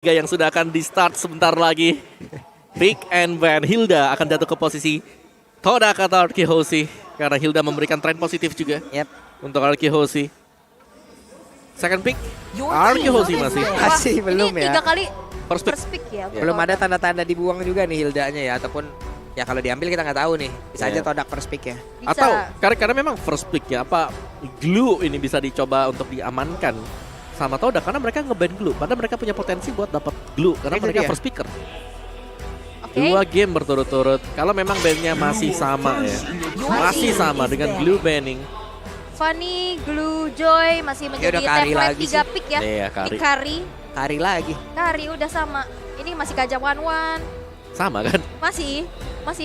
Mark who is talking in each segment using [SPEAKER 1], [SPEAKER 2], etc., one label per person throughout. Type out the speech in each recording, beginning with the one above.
[SPEAKER 1] yang sudah akan di start sebentar lagi. Pick and ban Hilda akan jatuh ke posisi Toda kata Arkihoshi karena Hilda memberikan tren positif juga untuk Arkihoshi. Second pick Arkihoshi
[SPEAKER 2] masih belum
[SPEAKER 3] ini
[SPEAKER 2] ya.
[SPEAKER 3] 3 kali
[SPEAKER 1] First pick.
[SPEAKER 3] ya.
[SPEAKER 2] Belum ada tanda-tanda dibuang juga nih Hildanya ya, ataupun ya kalau diambil kita nggak tahu nih. Bisa aja Todak first pick ya.
[SPEAKER 3] Bisa.
[SPEAKER 1] Atau karena memang first pick ya, apa Glue ini bisa dicoba untuk diamankan sama Toda karena mereka nge-ban Glue. Padahal mereka punya potensi buat dapat Glue karena
[SPEAKER 2] Itu
[SPEAKER 1] mereka
[SPEAKER 2] dia.
[SPEAKER 1] first picker.
[SPEAKER 3] Oke.
[SPEAKER 1] 2 game berturut-turut. Kalau memang bandnya masih sama ya. Masih sama dengan Glue banning.
[SPEAKER 3] Fanny, Glue, Joy masih menjadi
[SPEAKER 2] udah Kari
[SPEAKER 3] template
[SPEAKER 2] lagi
[SPEAKER 3] 3 pick ya.
[SPEAKER 1] Iya,
[SPEAKER 3] Di
[SPEAKER 1] Kari.
[SPEAKER 2] Kari lagi.
[SPEAKER 3] Kari udah sama. Ini masih Gajah Wan.
[SPEAKER 1] Sama kan?
[SPEAKER 3] Masih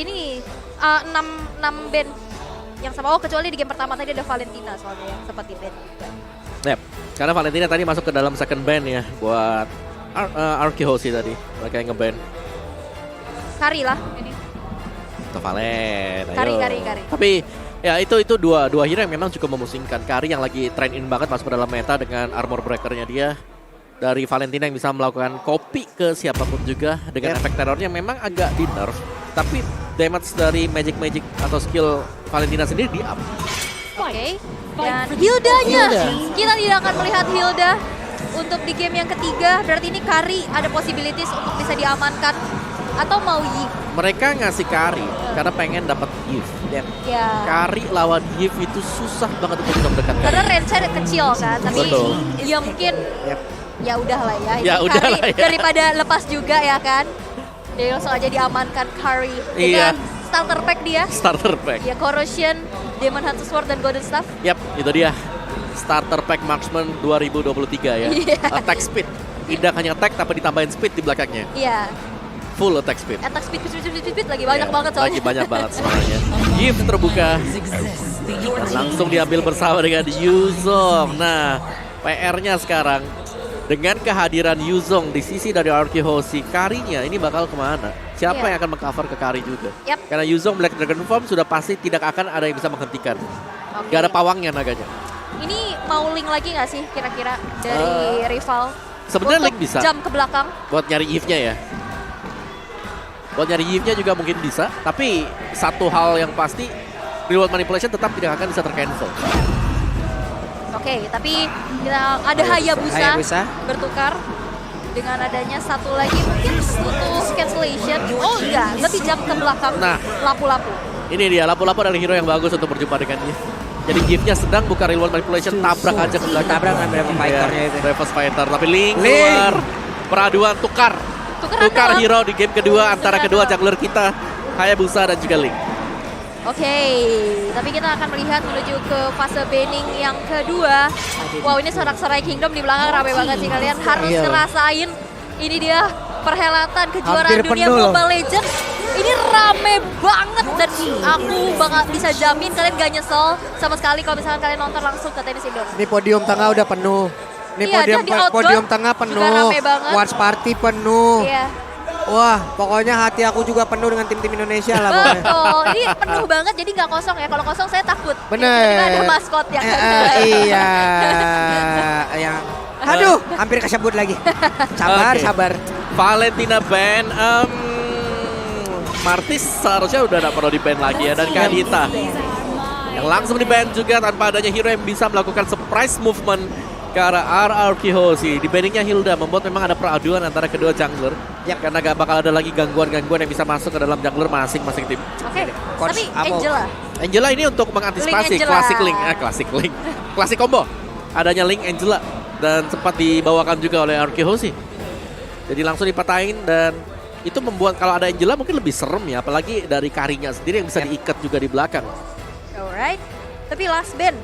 [SPEAKER 3] ini 6 band yang sama. Oh, kecuali di game pertama tadi ada Valentina soalnya yang seperti band juga.
[SPEAKER 1] Yep. Karena Valentina tadi masuk ke dalam second band ya buat Arkihoshi tadi. Mereka yang nge-ban.
[SPEAKER 3] Kari lah ini.
[SPEAKER 1] Atau Valen. ayo.
[SPEAKER 3] Kari.
[SPEAKER 1] Tapi ya itu dua hero yang memang cukup memusingkan. Kari yang lagi trend in banget masuk ke dalam meta dengan armor breakernya dia. Dari Valentina yang bisa melakukan copy ke siapapun juga dengan efek terornya memang agak di nerf. Tapi damage dari magic atau skill Valentina sendiri di up.
[SPEAKER 3] Oke. Dan Hildanya. Kita tidak akan melihat Hilda untuk di game yang ketiga. Berarti ini Kari ada possibilities untuk bisa diamankan. Atau mau Yi.
[SPEAKER 1] Mereka ngasih Kari karena pengen dapat Yves.
[SPEAKER 3] Ya.
[SPEAKER 1] Kari lawan Yves itu susah banget untuk bisa mendekatkan.
[SPEAKER 3] Karena range-nya kecil kan. Tapi
[SPEAKER 1] Betul.
[SPEAKER 3] ya mungkin ya udahlah ya. Ini
[SPEAKER 1] Ya
[SPEAKER 3] Kari
[SPEAKER 1] udahlah ya.
[SPEAKER 3] daripada lepas juga ya kan. Jadi langsung aja diamankan Kari dengan starter pack dia.
[SPEAKER 1] Starter pack.
[SPEAKER 3] Ya Corrosion, Demon Hunter Sword dan Golden Staff.
[SPEAKER 1] Yap, itu dia. Starter pack Marksman 2023 ya.
[SPEAKER 3] Iya.
[SPEAKER 1] Attack speed. Tidak hanya attack tapi ditambahin speed di belakangnya.
[SPEAKER 3] Iya.
[SPEAKER 1] Full attack speed.
[SPEAKER 3] Attack speed lagi banyak
[SPEAKER 1] Iya,
[SPEAKER 3] banget soalnya.
[SPEAKER 1] Lagi banyak banget semuanya. Yves terbuka. Langsung diambil bersama dengan Yuzong. Nah, PR-nya sekarang dengan kehadiran Yuzong di sisi dari Arkihoshi, Karinya ini bakal kemana? Siapa yang akan mengcover ke Kari juga?
[SPEAKER 3] Yap.
[SPEAKER 1] Karena Yuzong Black Dragon Form sudah pasti tidak akan ada yang bisa menghentikan.
[SPEAKER 3] Oke.
[SPEAKER 1] Gak ada pawangnya naganya.
[SPEAKER 3] Ini mau link lagi nggak sih kira-kira dari rival?
[SPEAKER 1] Sebenarnya
[SPEAKER 3] Untuk
[SPEAKER 1] link bisa.
[SPEAKER 3] jam ke belakang.
[SPEAKER 1] Buat nyari Yves-nya ya. Buat nyari Yves-nya juga mungkin bisa. Tapi satu hal yang pasti, reward manipulation tetap tidak akan bisa tercancel.
[SPEAKER 3] Oke, tapi kita ada Hayabusa bertukar dengan adanya satu lagi mungkin butuh cancellation. Oh enggak, lebih jam ke belakang.
[SPEAKER 1] Nah.
[SPEAKER 3] Lapu-lapu.
[SPEAKER 1] Ini dia, lapu-lapu adalah hero yang bagus untuk berjumpa dengan Yves. Jadi Yves-nya sedang buka reward manipulation, tabrak aja ke belakang.
[SPEAKER 2] Tabrak kan Reverse Fighter-nya itu.
[SPEAKER 1] Reverse Fighter, tapi Link keluar. Peraduan tukar
[SPEAKER 3] antara.
[SPEAKER 1] hero di game kedua antara kedua jungler kita, Hayabusa dan juga Link.
[SPEAKER 3] Oke, tapi kita akan melihat menuju ke fase banning yang kedua. Wow, ini sorak-sorai Kingdom di belakang rame banget sih, kalian harus ngerasain. Ini dia perhelatan kejuaraan
[SPEAKER 2] Hampir
[SPEAKER 3] dunia
[SPEAKER 2] penuh loh.
[SPEAKER 3] Mobile Legends. Ini rame banget dan aku bakal bisa jamin kalian gak nyesel sama sekali kalau misalkan kalian nonton langsung ke Tenis Indoor.
[SPEAKER 2] Ini podium tengah udah penuh. Ini
[SPEAKER 3] Iya, dan di outdoor
[SPEAKER 2] podium tengah
[SPEAKER 3] juga
[SPEAKER 2] penuh.
[SPEAKER 3] rame banget.
[SPEAKER 2] Watch party penuh.
[SPEAKER 3] Iya,
[SPEAKER 2] Wah, pokoknya hati aku juga penuh dengan tim-tim Indonesia lah pokoknya.
[SPEAKER 3] betul. Ini penuh banget jadi nggak kosong ya. Kalau kosong saya takut.
[SPEAKER 2] Bener.
[SPEAKER 3] Tiba-tiba ada maskot ya.
[SPEAKER 2] Iya. Yang aduh, hampir kesebut lagi. Sabar,
[SPEAKER 1] Oke.
[SPEAKER 2] sabar.
[SPEAKER 1] Valentina ban, Martis seharusnya udah gak perlu di-ban lagi ya, dan Kadita yang langsung di-ban juga tanpa adanya hero yang bisa melakukan surprise movement ke arah Arkihoshi. Di banningnya Hilda membuat memang ada peraduan antara kedua jungler. Karena gak bakal ada lagi gangguan-gangguan yang bisa masuk ke dalam jungler masing-masing tim.
[SPEAKER 3] Oke,
[SPEAKER 2] Coach,
[SPEAKER 3] tapi
[SPEAKER 2] apa?
[SPEAKER 3] Angela.
[SPEAKER 1] Ini untuk mengantisipasi
[SPEAKER 3] Link Angela.
[SPEAKER 1] classic Link. Classic combo. Adanya Link Angela dan sempat dibawakan juga oleh Arkihoshi. Jadi langsung dipatahin dan itu membuat kalau ada Angela mungkin lebih serem ya, apalagi dari Karinya sendiri yang bisa diikat juga di belakang.
[SPEAKER 3] Alright, tapi last band.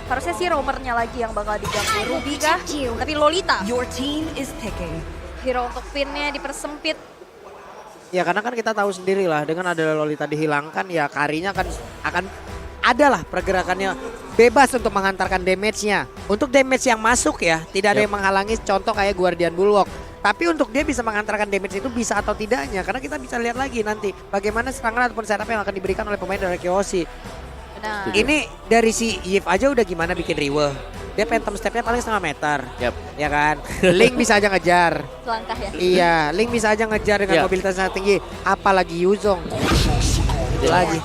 [SPEAKER 3] Harusnya sih roamernya lagi yang bakal diganggu. Ruby kah? Tapi Lolita.
[SPEAKER 4] Your team is picking.
[SPEAKER 3] Hero untuk pinnya dipersempit.
[SPEAKER 2] Ya karena kan kita tahu sendiri lah dengan ada Lolita dihilangkan ya Karinya kan akan adalah pergerakannya bebas untuk menghantarkan damage-nya. Untuk damage yang masuk ya tidak ada yang menghalangi, contoh kayak Guardian Bulwark. Tapi untuk dia bisa menghantarkan damage itu bisa atau tidaknya karena kita bisa lihat lagi nanti bagaimana serangan ataupun setup yang akan diberikan oleh pemain dari Arkihoshi.
[SPEAKER 3] Nah,
[SPEAKER 2] Ini dari si Yves aja udah gimana bikin Riwe. dia phantom stepnya paling setengah meter.
[SPEAKER 1] Yap.
[SPEAKER 2] Ya kan? Link bisa aja ngejar.
[SPEAKER 3] Selangkah ya.
[SPEAKER 2] Iya, Link bisa aja ngejar dengan
[SPEAKER 1] Iya.
[SPEAKER 2] mobilitas yang tinggi. Apalagi Yuzong. Itu lagi.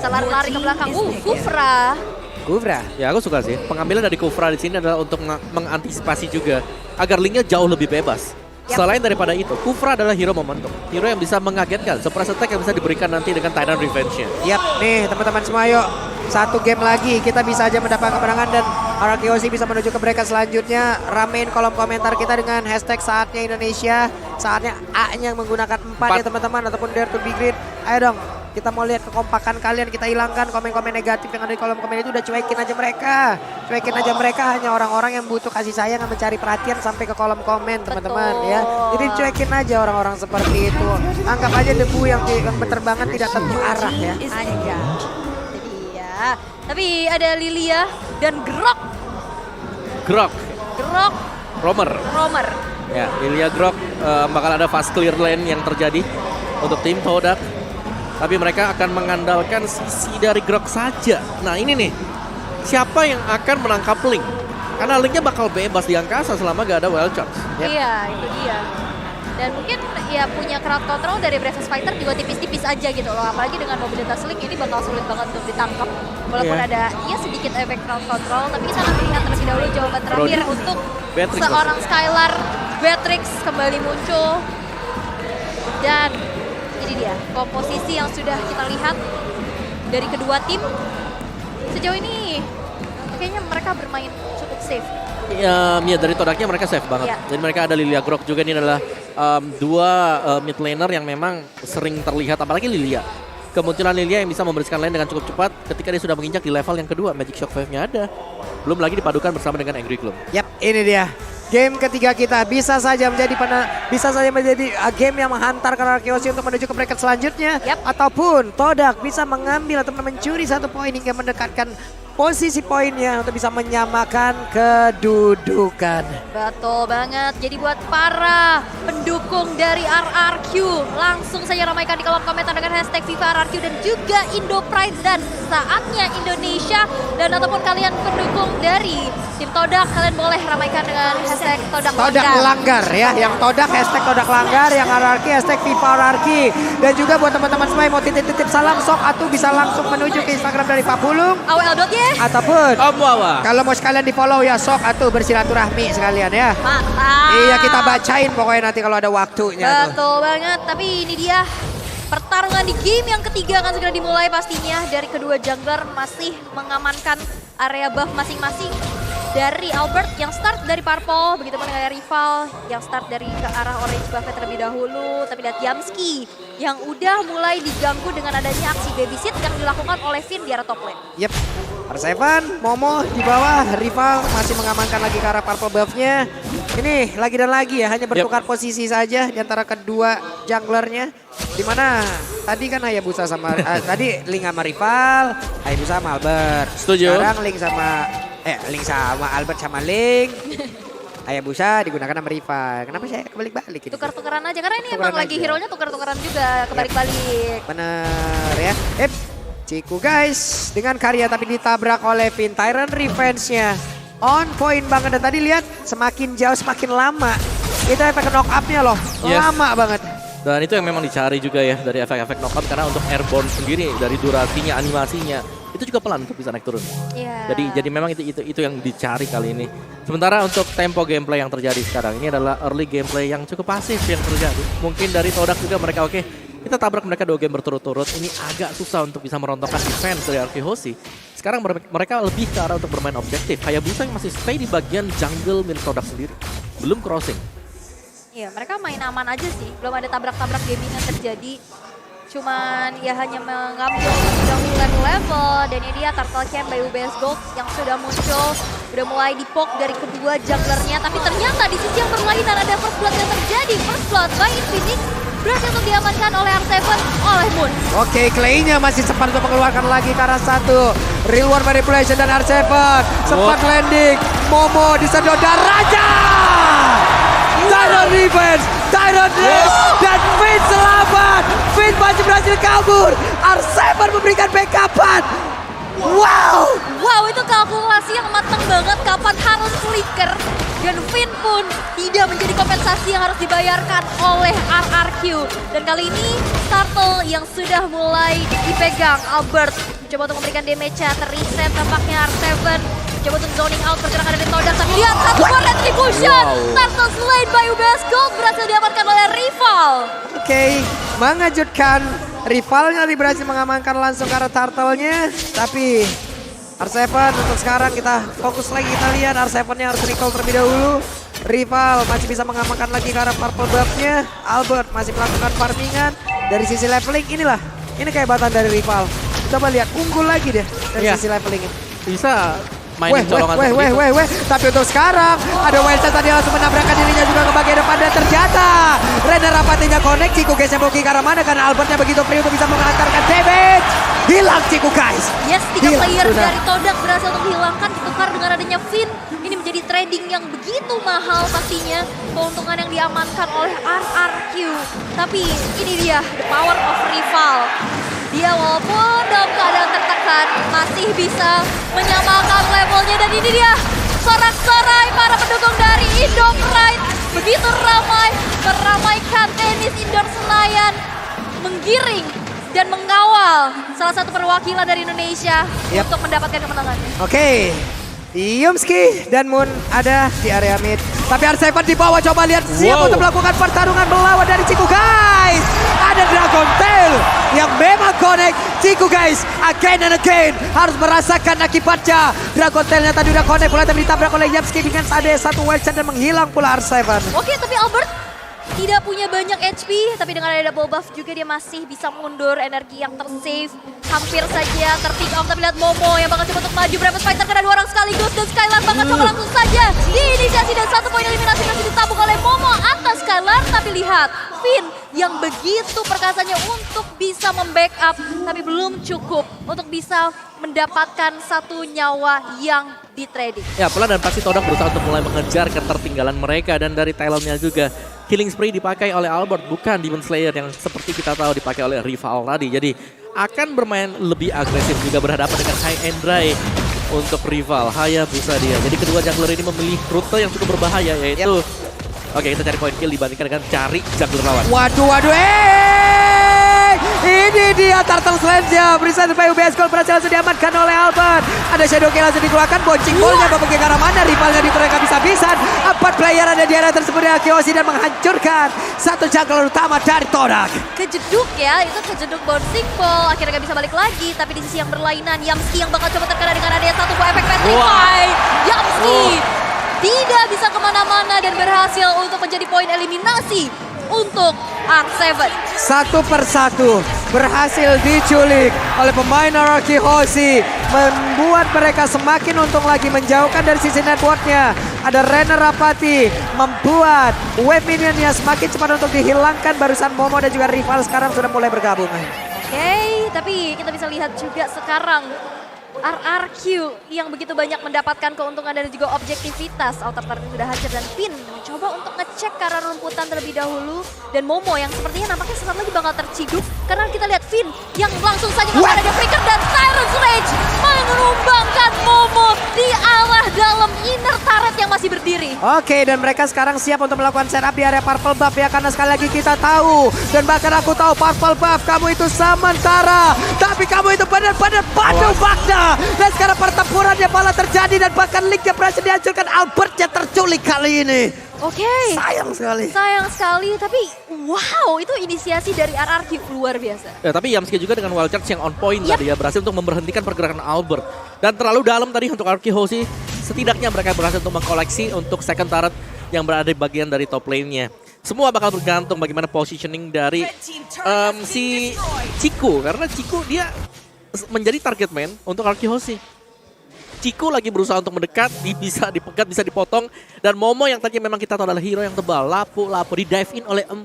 [SPEAKER 3] Lari ke belakang. Kufra.
[SPEAKER 2] Gubra.
[SPEAKER 1] Ya aku suka sih. Pengambilan dari Kufra di sini adalah untuk mengantisipasi juga agar linknya jauh lebih bebas.
[SPEAKER 3] Yap.
[SPEAKER 1] Selain daripada itu, Kufra adalah hero momentum. Hero yang bisa mengagetkan. Surprise attack yang bisa diberikan nanti dengan Titan Revenge-nya.
[SPEAKER 2] Yap, nih teman-teman semua yuk. Satu game lagi kita bisa aja mendapat kemenangan dan RRQoc bisa menuju ke bracket selanjutnya. Ramein kolom komentar kita dengan hashtag saatnya Indonesia. Saatnya A-nya menggunakan 4 ya teman-teman ataupun Dare to be Great. Ayo dong. Kita mau lihat kekompakan kalian, kita hilangkan komen-komen negatif yang ada di kolom komen itu, udah cuekin aja mereka. Cuekin aja mereka, hanya orang-orang yang butuh kasih sayang yang mencari perhatian sampai ke kolom komen teman-teman ya. Jadi cuekin aja orang-orang seperti itu. Anggap aja debu yang berterbangan tidak tentu arah ya.
[SPEAKER 3] Aja. Jadi ya. Tapi ada Lilia dan Grok.
[SPEAKER 1] Grok,
[SPEAKER 3] Romer.
[SPEAKER 1] ya Lilia Grok bakal ada fast clear lane yang terjadi untuk tim Todak. Tapi mereka akan mengandalkan sisi dari Grok saja. Nah ini nih, siapa yang akan menangkap Link? Karena Linknya bakal bebas di angkasa selama gak ada wild charge.
[SPEAKER 2] Yep.
[SPEAKER 3] Iya, itu dia. Dan mungkin ya punya crowd control dari Bravest Fighter juga tipis-tipis aja gitu loh. Apalagi dengan mobilitas Link ini bakal sulit banget untuk ditangkap. Walaupun
[SPEAKER 1] Iya.
[SPEAKER 3] ada ya sedikit efek crowd control. Tapi kita akan melihat terlebih dahulu jawaban terakhir
[SPEAKER 1] Brody.
[SPEAKER 3] untuk
[SPEAKER 1] Beatrix
[SPEAKER 3] seorang Skylar. Beatrix kembali muncul. Dan ini dia komposisi yang sudah kita lihat dari kedua tim. Sejauh ini kayaknya mereka bermain cukup safe.
[SPEAKER 1] Ya dari Todaknya mereka safe banget.
[SPEAKER 3] Iya.
[SPEAKER 1] Jadi mereka ada Lilia Grok juga, ini adalah dua mid laner yang memang sering terlihat, apalagi Lilia. Kemunculan Lilia yang bisa membersihkan lane dengan cukup cepat ketika dia sudah menginjak di level yang kedua. Magic Shockwave-nya ada. Belum lagi dipadukan bersama dengan Angry Gloom.
[SPEAKER 2] Yap, ini dia. Game ketiga kita bisa saja menjadi game yang menghantarkan RRQoc untuk menuju ke bracket selanjutnya.
[SPEAKER 3] Yap.
[SPEAKER 2] Ataupun Todak bisa mengambil atau mencuri 1 poin hingga mendekatkan posisi poinnya untuk bisa menyamakan kedudukan.
[SPEAKER 3] Betul banget. Jadi buat para pendukung dari RRQ, langsung saja ramaikan di kolom komentar dengan hashtag FIFA RRQ dan juga Indo Pride dan saatnya Indonesia. Dan ataupun kalian pendukung dari tim Todak, kalian boleh ramaikan dengan hashtag Todak
[SPEAKER 2] Todak langgar ya, yang Todak hashtag Todak langgar, yang RRQ hashtag FIFA RRQ. Dan juga buat teman-teman semua yang mau titip-titip salam, sok atau bisa langsung menuju ke Instagram dari Pak Pulung.
[SPEAKER 3] AWL.y.
[SPEAKER 2] Ataupun
[SPEAKER 1] Om Wawa.
[SPEAKER 2] kalau mau sekalian di follow ya sok atau bersilaturahmi sekalian ya.
[SPEAKER 3] Mantap.
[SPEAKER 2] Iya kita bacain pokoknya nanti kalau ada waktunya tuh.
[SPEAKER 3] Betul banget. Tapi ini dia pertarungan di game yang ketiga akan segera dimulai pastinya. Dari kedua jungler masih mengamankan area buff masing-masing. Dari Albert yang start dari purple, begitu pun dengan rival yang start dari ke arah orange buff terlebih dahulu. Tapi lihat Yamski yang udah mulai diganggu dengan adanya aksi babysit yang dilakukan oleh Finn di arah top lane.
[SPEAKER 2] Yep. R7, Momo di bawah, rival masih mengamankan lagi ke arah purple buff-nya. Ini lagi dan lagi ya, hanya bertukar posisi saja di antara kedua junglernya. Dimana tadi kan Hayabusa sama, tadi Link sama rival, Hayabusa sama Albert.
[SPEAKER 1] Setuju.
[SPEAKER 2] Sekarang Link sama Albert sama Link. Hayabusa digunakan sama rival. Kenapa saya kebalik-balik ini?
[SPEAKER 3] Tukar-tukaran aja karena ini
[SPEAKER 2] Tukaran
[SPEAKER 3] emang lagi
[SPEAKER 2] aja.
[SPEAKER 3] hero-nya tukar-tukaran juga, kebalik-balik.
[SPEAKER 2] Bener ya. Ciku guys, dengan karya tapi ditabrak oleh Finn. Tyrant Revenge-nya on point banget. Dan tadi lihat semakin jauh semakin lama. Itu efek knock up-nya loh,
[SPEAKER 1] Yes.
[SPEAKER 2] lama banget.
[SPEAKER 1] Dan itu yang memang dicari juga ya dari efek-efek knockout, karena untuk airborne sendiri dari durasinya, animasinya itu juga pelan untuk bisa naik turun.
[SPEAKER 3] Iya.
[SPEAKER 1] Jadi memang itu yang dicari kali ini. Sementara untuk tempo gameplay yang terjadi sekarang ini adalah early gameplay yang cukup pasif yang terjadi. Mungkin dari Todak juga mereka oke, kita tabrak mereka 2 game berturut-turut. Ini agak susah untuk bisa merontokkan defense dari RRQoc. Sekarang mereka lebih ke arah untuk bermain objektif. Hayabusa yang masih stay di bagian jungle milik Todak sendiri. Belum crossing.
[SPEAKER 3] Iya, mereka main aman aja sih. Belum ada tabrak-tabrak gaming yang terjadi. Cuman ya hanya mengambil jungler level. Dan ini dia Turtle Can by UBS Gold yang sudah muncul. Udah mulai dipok dari kedua junglernya. Tapi ternyata di sisi yang berlainan ada first blood yang terjadi. First blood by Infinix berhasil untuk diamankan oleh R7 oleh Moon.
[SPEAKER 2] Oke, Clay-nya masih sempat untuk mengeluarkan lagi ke arah 1. Real World Manipulation dan R7 sempat landing. Momo disedot dan Raja. Tyrant Revenge, Tyrant Revenge, dan Finn selamat. Finn masih berhasil kabur. R7 memberikan backupan. Wow!
[SPEAKER 3] Wow, itu kalkulasi yang matang banget kapan harus flicker. Dan Finn pun tidak menjadi kompensasi yang harus dibayarkan oleh RRQ. Dan kali ini Turtle yang sudah mulai dipegang. Albert mencoba untuk memberikan damage-nya, terreset tampaknya R7. Coba untuk zoning out pergerakan dari Todak, tapi lihat satu more retribution. Turtle slain by UBS Gold berhasil diamankan oleh rival.
[SPEAKER 2] Oke, mengejutkan. Rivalnya tadi berhasil mengamankan langsung ke arah Turtle-nya. Tapi R7 untuk sekarang kita fokus lagi, kita lihat R7-nya harus recall terlebih dahulu. Rival masih bisa mengamankan lagi ke arah purple buff-nya. Albert masih melakukan farmingan. Dari sisi leveling inilah, ini kehebatan dari rival. Coba lihat, unggul lagi deh dari sisi leveling.
[SPEAKER 1] Bisa mainin colongan
[SPEAKER 2] tapi untuk sekarang ada Wildcat tadi langsung menabrakkan dirinya juga ke bagian depan dan ternyata Renner Rapatinya connect. Ciku guys yang mau ke arah mana karena Albertnya begitu free untuk bisa mengantarkan damage. Hilang Ciku guys.
[SPEAKER 3] Yes, 3 player dari Todak berhasil untuk dihilangkan ditukar dengan adanya Finn. Ini menjadi trading yang begitu mahal pastinya. Keuntungan yang diamankan oleh RRQ. Tapi ini dia the power of rival. Dia walaupun dalam keadaan tertekan masih bisa menyamakan levelnya, dan ini dia sorak-sorai para pendukung dari Indo Pride. Begitu ramai meramaikan tenis indoor Senayan, menggiring dan mengawal salah satu perwakilan dari Indonesia untuk mendapatkan kemenangan.
[SPEAKER 2] Oke. Yumski dan Moon ada di area mid. Tapi R7 di bawah, coba lihat siap untuk melakukan pertarungan melawan dari Ciku guys. Ada Dragon Tail yang memang connect. Ciku guys again and again harus merasakan akibatnya. Dragon Tailnya tadi udah connect, mulai ditabrak oleh Yumski dengan ada satu wild shot dan menghilang pula R7.
[SPEAKER 3] Oke, tapi Albert tidak punya banyak HP, tapi dengan ada double buff juga dia masih bisa mundur, energi yang tersave. Hampir saja terpick off, tapi lihat Momo yang bakal coba untuk maju. Brave Fighter karena 2 orang sekaligus, dan Skylar bakal coba langsung saja diinisiasi, dan 1 poin eliminasi masih ditabung oleh Momo atas Skylar. Tapi lihat, Finn yang begitu perkasanya untuk bisa membackup, tapi belum cukup untuk bisa mendapatkan 1 nyawa yang di trading.
[SPEAKER 1] Ya, pelan dan pasti Todak berusaha untuk mulai mengejar ketertinggalan mereka, dan dari Talonnya juga killing spree dipakai oleh Albert, bukan Demon Slayer yang seperti kita tahu dipakai oleh rival tadi. Jadi akan bermain lebih agresif juga berhadapan dengan high and dry untuk rival Hayabusa dia. Jadi kedua jungler ini memilih rute yang cukup berbahaya, yaitu oke, kita cari point kill dibandingkan dengan cari jungler lawan.
[SPEAKER 2] Waduh, ini dia Turtle Sledge-nya. Berusaha supaya UBS Gold berhasil langsung diamankan oleh Albert. Ada Shadow Kill langsung dikeluarkan. Boncing ballnya bapak ke arah mana. Rivalnya diturunkan bisa-bisan. 4 player ada di area tersebut dengan Kyoshi dan menghancurkan 1 jungler utama dari Todak.
[SPEAKER 3] Kejeduk ya, itu kejeduk bouncing ball. Akhirnya gak bisa balik lagi. Tapi di sisi yang berlainan, Yamski yang bakal coba terkena dengan adanya 1 buah efek Petrify. Yamski tidak bisa kemana-mana dan berhasil untuk menjadi poin eliminasi untuk R7.
[SPEAKER 2] Satu persatu berhasil diculik oleh pemain RRQ Hoshi, membuat mereka semakin untung lagi, menjauhkan dari sisi networknya. Ada Renner Rapati membuat wave minionnya semakin cepat untuk dihilangkan. Barusan Momo dan juga rival sekarang sudah mulai bergabung.
[SPEAKER 3] Oke, tapi kita bisa lihat juga sekarang RRQ yang begitu banyak mendapatkan keuntungan dan juga objektivitas. Outer Turret sudah hancur dan Finn mencoba untuk ngecek ke arah rumputan terlebih dahulu. Dan Momo yang sepertinya nampaknya sesaat lagi bakal terciduk. Karena kita lihat Finn yang langsung saja melakukan ada flicker dan Tyrant's Rage menumbangkan Momo di arah dalam inner turret yang masih berdiri.
[SPEAKER 2] Oke, dan mereka sekarang siap untuk melakukan setup di area purple buff ya. Karena sekali lagi kita tahu, dan bahkan aku tahu purple buff kamu itu sementara. Tapi kamu itu benar-benar padu fakta. Dan sekarang pertempurannya malah terjadi dan bahkan Linknya berhasil dihancurkan. Albertnya terculik kali ini.
[SPEAKER 3] Oke.
[SPEAKER 2] Sayang sekali.
[SPEAKER 3] Sayang sekali, tapi wow, itu inisiasi dari RRQ luar biasa.
[SPEAKER 1] Ya, tapi Yamski juga dengan wild charge yang on point tadi ya, berhasil untuk memberhentikan pergerakan Albert. Dan terlalu dalam tadi untuk RRQ Hoshi, setidaknya mereka berhasil untuk mengkoleksi untuk second turret yang berada di bagian dari top lane-nya. Semua bakal bergantung bagaimana positioning dari si Ciku, karena Ciku dia menjadi target man untuk RRQ Hoshi. Ciku lagi berusaha untuk mendekat, bisa dipegat, bisa dipotong. Dan Momo yang tadinya memang kita tahu adalah hero yang tebal, lapu-lapu di dive in oleh 4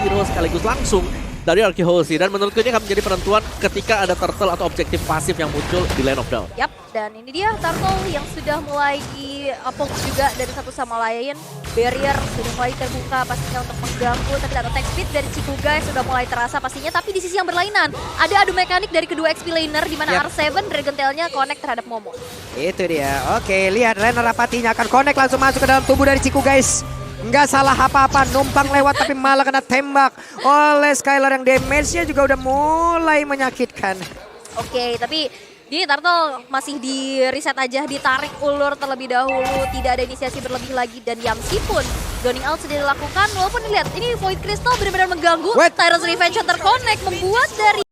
[SPEAKER 1] hero sekaligus langsung. dari Arkihosi. Dan menurutku ini akan menjadi penentuan ketika ada turtle atau objektif pasif yang muncul di Land of Down.
[SPEAKER 3] Yap, dan ini dia turtle yang sudah mulai di-poke juga dari satu sama lain. Barrier sudah mulai terbuka pastinya untuk mengganggu, tapi attack speed dari Chikuga sudah mulai terasa pastinya. Tapi di sisi yang berlainan, ada adu mekanik dari kedua XP laner di mana R7 Dragon Tail-nya connect terhadap Momo.
[SPEAKER 2] Itu dia. Oke, lihat Renner Rapatinya akan connect langsung masuk ke dalam tubuh dari Ciku guys. Nggak salah apa-apa, numpang lewat tapi malah kena tembak oleh Skylar yang damage-nya juga udah mulai menyakitkan.
[SPEAKER 3] Oke, tapi ini Turtle masih di reset aja, ditarik ulur terlebih dahulu, tidak ada inisiasi berlebih lagi, dan Yamsi pun zoning out sudah dilakukan. Walaupun dilihat ini Void Crystal benar-benar mengganggu, Tyrant's Revenge terconnect membuat dari